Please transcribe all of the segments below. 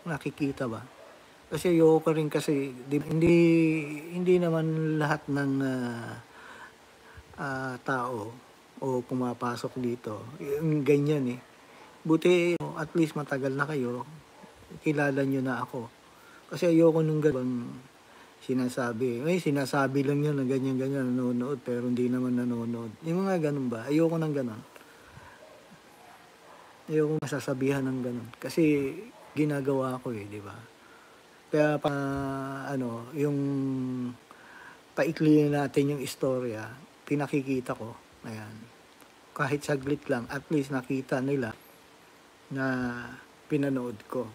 nakikita ba? Kasi ayoko rin kasi hindi naman lahat ng tao o pumapasok dito yung ganyan eh. Buti at least matagal na kayo, kilala nyo na ako. Kasi ayoko nung ganun sinasabi lang yan na ganyan-ganyan nanonood pero hindi naman nanonood. Yung mga ganun ba? Ayoko ng ganun. Ayoko masasabihan ng ganun. Kasi ginagawa ko di ba? Kaya yung paikliin natin yung istorya, pinakikita ko, ayan. Kahit saglit lang, at least nakita nila na pinanood ko.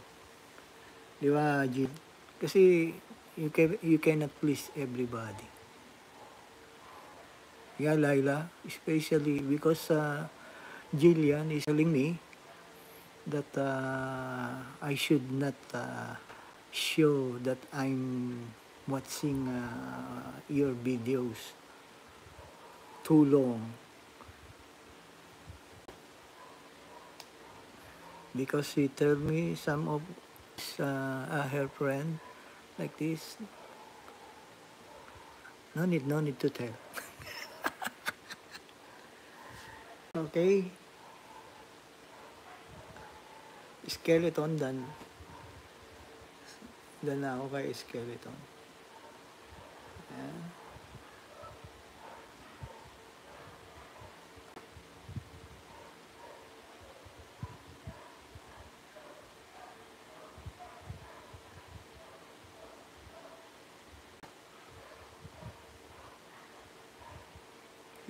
Di ba, Jill? Kasi you cannot please everybody. Yeah, Laila, especially because Jillian is telling me that I should not show that I'm watching your videos too long. Because she told me some of her friend like this. No need to tell. Okay. Skeleton, dan na ako kay Skeleton. Ayan.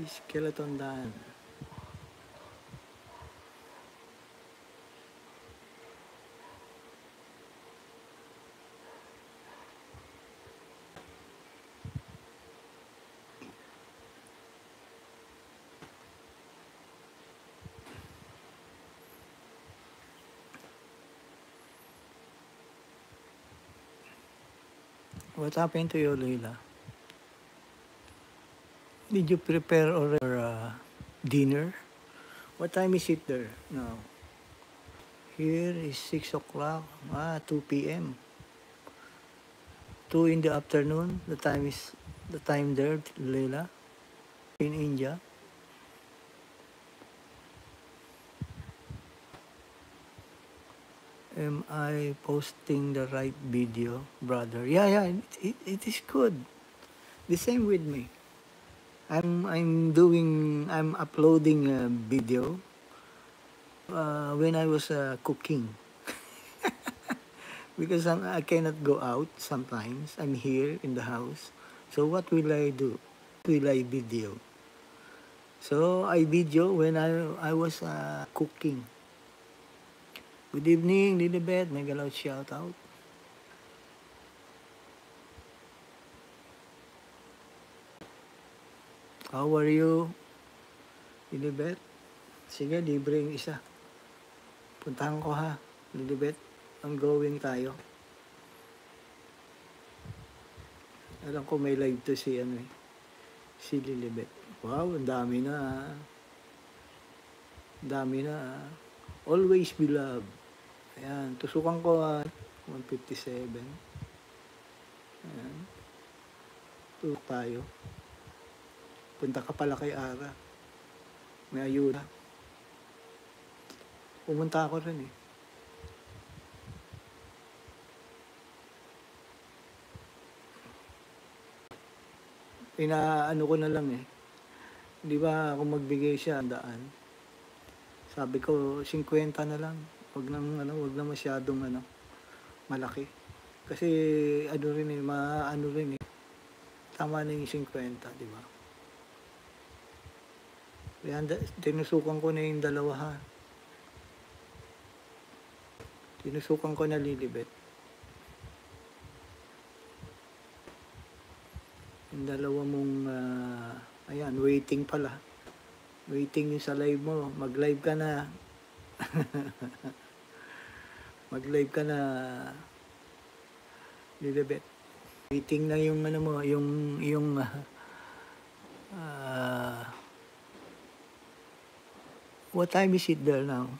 Skeleton dan. What happened to you, Leila? Did you prepare already for dinner? What time is it there now? Here is 6 o'clock. 2 p.m. 2 in the afternoon. The time there, Leila, in India. Am I posting the right video, brother? Yeah, it is good. The same with me. I'm uploading a video when I was cooking. Because I cannot go out sometimes. I'm here in the house. So what will I do? Will I video? So I video when I was cooking. Good evening, Lilibet. May galaw shout out. How are you, Lilibet? Sige, libre yung isa. Puntahan ko ha, Lilibet. Ongoing tayo. Alam ko may live to si si Lilibet. Wow, ang dami na. Dami na. Always be loved. Ayan, tusukan ko 157. Ayan. Tusok tayo. Punta ka pala kay Ara. May ayuda. Pumunta ako rin eh. Inaano ko na lang eh. Di ba kung magbigay siya 100, sabi ko 50 na lang. Wag na masyadong malaki. Kasi rin eh, maano rin eh. Tama na yung 50, di ba? Tinusukan ko na yung dalawa ha. Tinusukan ko na, Lilibet. Yung dalawa mong, ayan, waiting pala. Waiting yung sa live mo. Mag-live ka na. Mag-live ka na, Lilibet. Waiting na yung mo, yung what time is it there now?